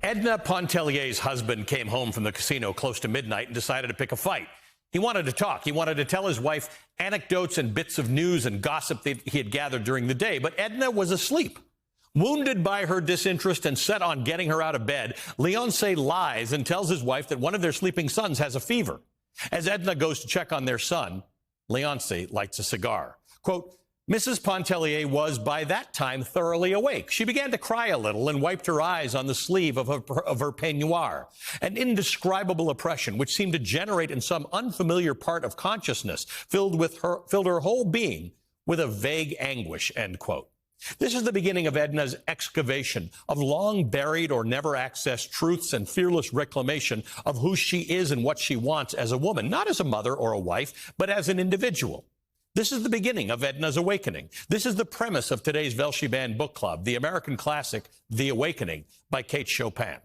Edna Pontellier's husband came home from the casino close to midnight and decided to pick a fight. He wanted to talk. He wanted to tell his wife anecdotes and bits of news and gossip that he had gathered during the day, but Edna was asleep. Wounded by her disinterest and set on getting her out of bed, Leonce lies and tells his wife that one of their sleeping sons has a fever. As Edna goes to check on their son, Leonce lights a cigar. Quote, Mrs. Pontellier was, by that time, thoroughly awake. She began to cry a little and wiped her eyes on the sleeve of her peignoir. An indescribable oppression, which seemed to generate in some unfamiliar part of consciousness, filled her whole being with a vague anguish, end quote. This is the beginning of Edna's excavation of long-buried or never-accessed truths and fearless reclamation of who she is and what she wants as a woman, not as a mother or a wife, but as an individual. This is the beginning of Edna's awakening. This is the premise of today's Velshi Band Book Club, the American classic, The Awakening, by Kate Chopin.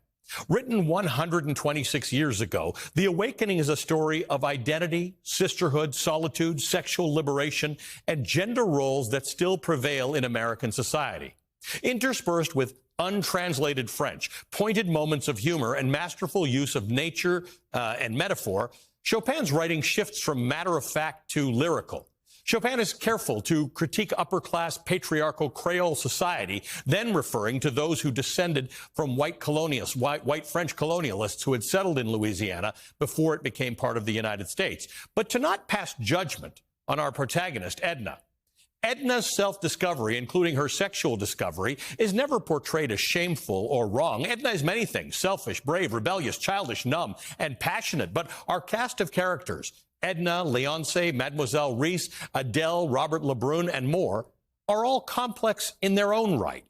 Written 126 years ago, The Awakening is a story of identity, sisterhood, solitude, sexual liberation, and gender roles that still prevail in American society. Interspersed with untranslated French, pointed moments of humor, and masterful use of nature and metaphor, Chopin's writing shifts from matter-of-fact to lyrical. Chopin is careful to critique upper-class patriarchal Creole society, then referring to those who descended from white French colonialists who had settled in Louisiana before it became part of the United States. But to not pass judgment on our protagonist, Edna. Edna's self-discovery, including her sexual discovery, is never portrayed as shameful or wrong. Edna is many things: selfish, brave, rebellious, childish, numb, and passionate. But our cast of characters, Edna, Leonce, Mademoiselle Reisz, Adele, Robert Lebrun, and more, are all complex in their own right.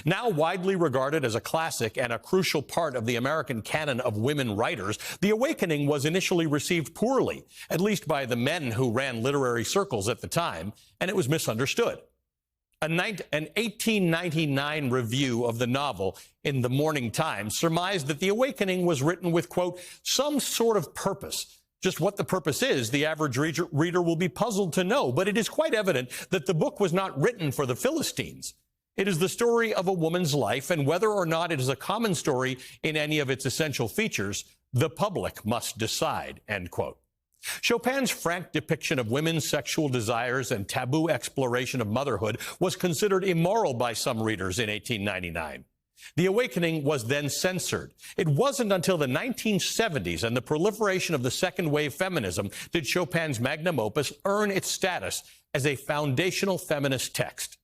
Now widely regarded as a classic and a crucial part of the American canon of women writers, The Awakening was initially received poorly, at least by the men who ran literary circles at the time, and it was misunderstood. An 1899 review of the novel in the Morning Times surmised that The Awakening was written with, quote, some sort of purpose. Just what the purpose is, the average reader will be puzzled to know, but it is quite evident that the book was not written for the Philistines. It is the story of a woman's life, and whether or not it is a common story in any of its essential features, the public must decide, end quote. Chopin's frank depiction of women's sexual desires and taboo exploration of motherhood was considered immoral by some readers in 1899. The Awakening was then censored. It wasn't until the 1970s and the proliferation of the second wave feminism did Chopin's magnum opus earn its status as a foundational feminist text.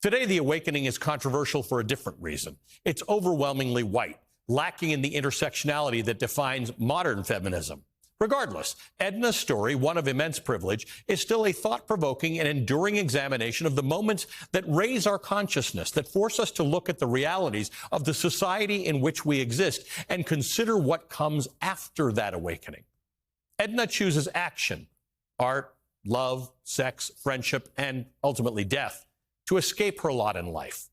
Today, The Awakening is controversial for a different reason. It's overwhelmingly white, lacking in the intersectionality that defines modern feminism. Regardless, Edna's story, one of immense privilege, is still a thought-provoking and enduring examination of the moments that raise our consciousness, that force us to look at the realities of the society in which we exist and consider what comes after that awakening. Edna chooses action, art, love, sex, friendship, and ultimately death to escape her lot in life.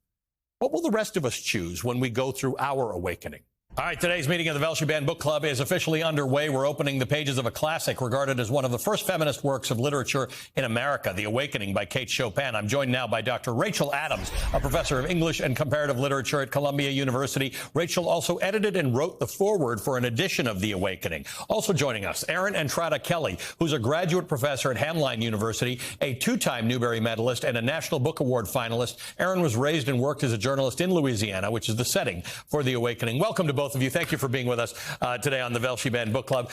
What will the rest of us choose when we go through our awakening? All right, today's meeting of the Velshi Band Book Club is officially underway. We're opening the pages of a classic regarded as one of the first feminist works of literature in America, The Awakening by Kate Chopin. I'm joined now by Dr. Rachel Adams, a professor of English and Comparative Literature at Columbia University. Rachel also edited and wrote the foreword for an edition of The Awakening. Also joining us, Erin Entrada Kelly, who's a graduate professor at Hamline University, a two-time Newbery medalist and a National Book Award finalist. Erin was raised and worked as a journalist in Louisiana, which is the setting for The Awakening. Welcome to both of you. Thank you for being with us today on the Velshi Band Book Club.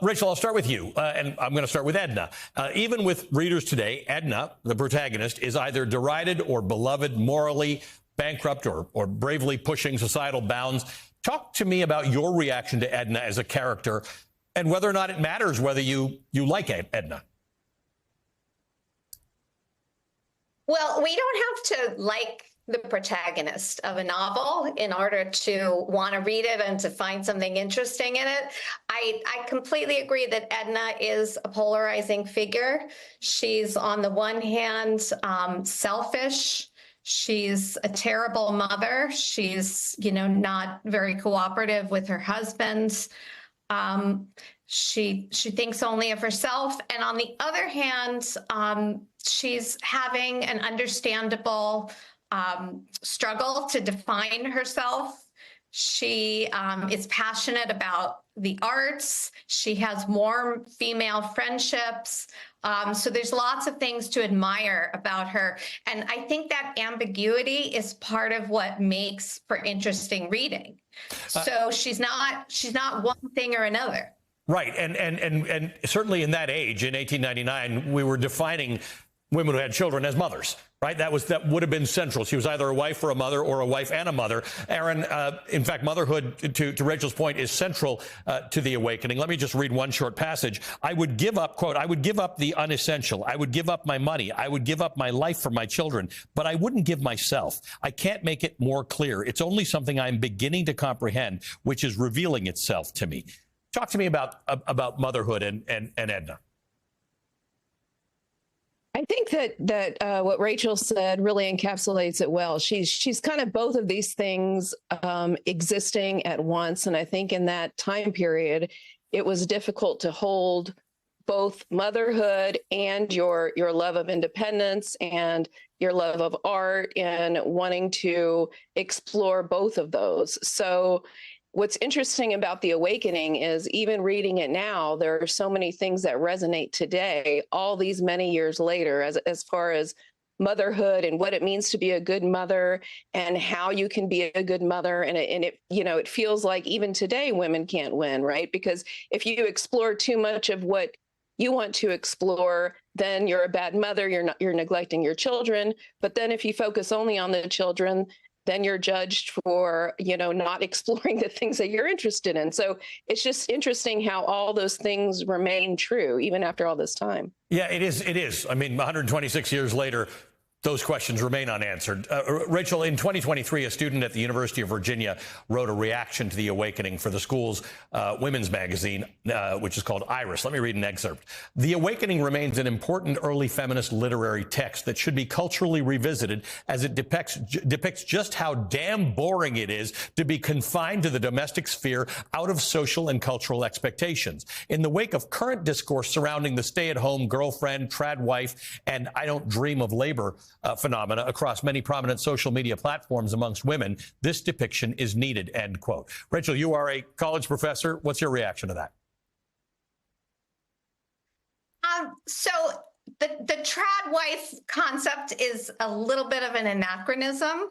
Rachel, I'll start with you, and I'm going to start with Edna. Even with readers today, Edna, the protagonist, is either derided or beloved, morally bankrupt or bravely pushing societal bounds. Talk to me about your reaction to Edna as a character and whether or not it matters whether you like Edna. Well, we don't have to like the protagonist of a novel in order to want to read it and to find something interesting in it. I completely agree that Edna is a polarizing figure. She's on the one hand selfish. She's a terrible mother. She's, not very cooperative with her husband. She thinks only of herself. And on the other hand, she's having an understandable struggle to define herself. She is passionate about the arts. She has warm female friendships. So there's lots of things to admire about her. And I think that ambiguity is part of what makes for interesting reading. So she's not one thing or another. Right. And certainly in that age, in 1899, we were defining women who had children as mothers, right? That would have been central. She was either a wife or a mother, or a wife and a mother. Aaron, in fact, motherhood, to Rachel's point, is central to the awakening. Let me just read one short passage. I would give up, quote, I would give up the unessential. I would give up my money. I would give up my life for my children, but I wouldn't give myself. I can't make it more clear. It's only something I'm beginning to comprehend, which is revealing itself to me. Talk to me about motherhood and Edna. I think that what Rachel said really encapsulates it well. She's kind of both of these things existing at once, and I think in that time period, it was difficult to hold both motherhood and your love of independence and your love of art, and wanting to explore both of those. So what's interesting about The Awakening is, even reading it now, there are so many things that resonate today, all these many years later, as far as motherhood and what it means to be a good mother and how you can be a good mother. And it feels like even today women can't win, right? Because if you explore too much of what you want to explore, then you're a bad mother, you're neglecting your children. But then if you focus only on the children, then you're judged for, not exploring the things that you're interested in. So it's just interesting how all those things remain true, even after all this time. Yeah, it is. It is. I mean, 126 years later, those questions remain unanswered. Rachel, in 2023, a student at the University of Virginia wrote a reaction to The Awakening for the school's women's magazine, which is called Iris. Let me read an excerpt. The Awakening remains an important early feminist literary text that should be culturally revisited, as it depicts just how damn boring it is to be confined to the domestic sphere out of social and cultural expectations. In the wake of current discourse surrounding the stay-at-home girlfriend, trad wife, and I don't dream of labor phenomena across many prominent social media platforms amongst women, this depiction is needed, end quote. Rachel, you are a college professor. What's your reaction to that? So the trad wife concept is a little bit of an anachronism,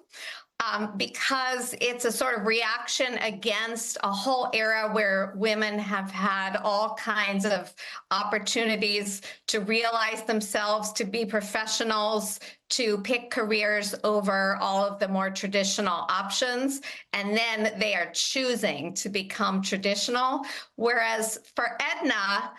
because it's a sort of reaction against a whole era where women have had all kinds of opportunities to realize themselves, to be professionals, to pick careers over all of the more traditional options. And then they are choosing to become traditional. Whereas for Edna,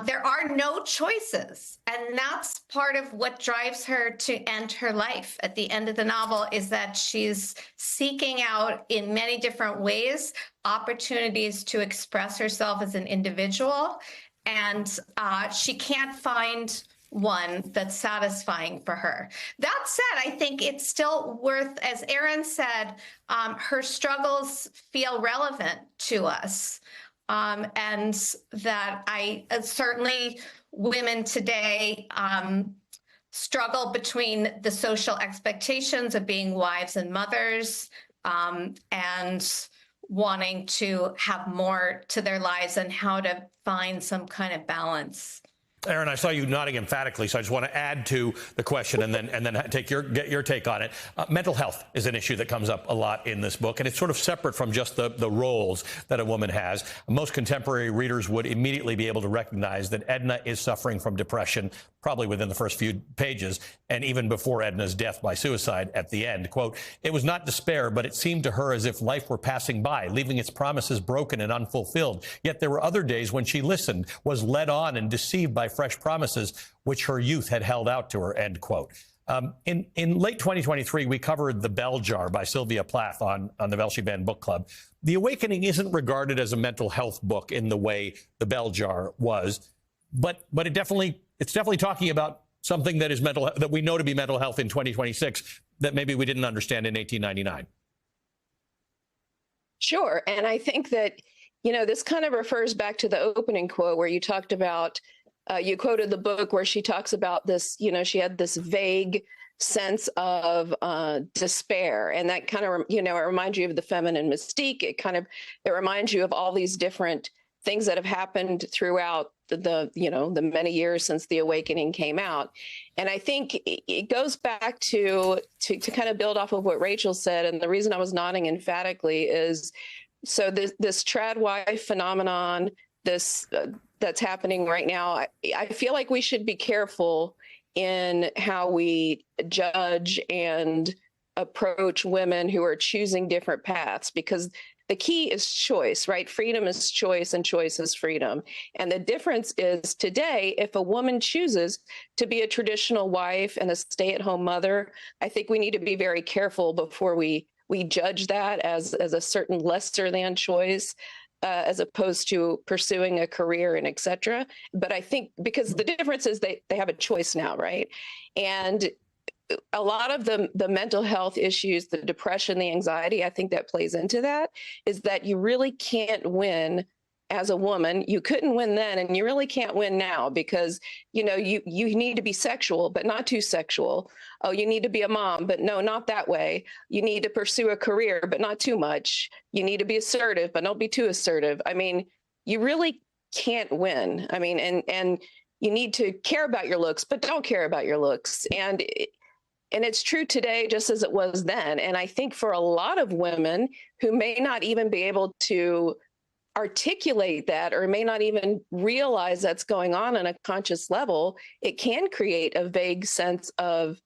there are no choices. And that's part of what drives her to end her life at the end of the novel, is that she's seeking out in many different ways opportunities to express herself as an individual. And she can't find one that's satisfying for her. That said, I think it's still worth, as Aaron said, her struggles feel relevant to us. And that certainly women today struggle between the social expectations of being wives and mothers, and wanting to have more to their lives and how to find some kind of balance. Aaron, I saw you nodding emphatically, so I just want to add to the question and then get your take on it. Mental health is an issue that comes up a lot in this book, and it's sort of separate from just the roles that a woman has. Most contemporary readers would immediately be able to recognize that Edna is suffering from depression, probably within the first few pages, and even before Edna's death by suicide at the end. Quote, it was not despair, but it seemed to her as if life were passing by, leaving its promises broken and unfulfilled. Yet there were other days when she listened, was led on and deceived by fresh promises which her youth had held out to her, end quote. In late 2023, we covered The Bell Jar by Sylvia Plath on the Velshi Band Book Club. The Awakening isn't regarded as a mental health book in the way The Bell Jar was, but it's definitely talking about something that is that we know to be mental health in 2026 that maybe we didn't understand in 1899. Sure. And I think that, this kind of refers back to the opening quote where you talked about, you quoted the book where she talks about this, she had this vague sense of despair. And that kind of, it reminds you of the feminine mystique. It reminds you of all these different things that have happened throughout the many years since The Awakening came out. And I think it goes back to kind of build off of what Rachel said. And the reason I was nodding emphatically is, so this trad wife phenomenon, that's happening right now, I feel like we should be careful in how we judge and approach women who are choosing different paths, because the key is choice, right? Freedom is choice and choice is freedom. And the difference is today, if a woman chooses to be a traditional wife and a stay-at-home mother, I think we need to be very careful before we judge that as a certain lesser than choice, as opposed to pursuing a career and et cetera. But I think because the difference is they have a choice now, right? And a lot of the mental health issues, the depression, the anxiety, I think that plays into that, is that you really can't win as a woman. You couldn't win then, and you really can't win now because, you need to be sexual, but not too sexual. Oh, you need to be a mom, but no, not that way. You need to pursue a career, but not too much. You need to be assertive, but don't be too assertive. I mean, you really can't win. I mean, and you need to care about your looks, but don't care about your looks. And it's true today, just as it was then. And I think for a lot of women who may not even be able to articulate that or may not even realize that's going on a conscious level, it can create a vague sense of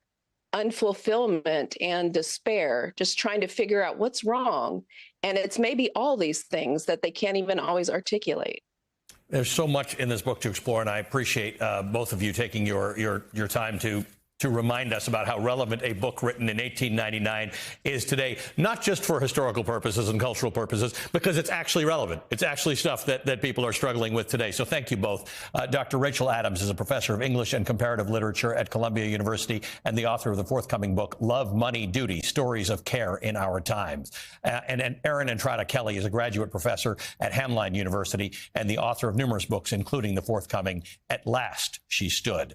unfulfillment and despair, just trying to figure out what's wrong. And it's maybe all these things that they can't even always articulate. There's so much in this book to explore, and I appreciate both of you taking your time to remind us about how relevant a book written in 1899 is today, not just for historical purposes and cultural purposes, because it's actually relevant. It's actually stuff that people are struggling with today. So thank you both. Dr. Rachel Adams is a professor of English and Comparative Literature at Columbia University and the author of the forthcoming book, Love, Money, Duty, Stories of Care in Our Times. And Erin Entrada Kelly is a graduate professor at Hamline University and the author of numerous books, including the forthcoming At Last She Stood.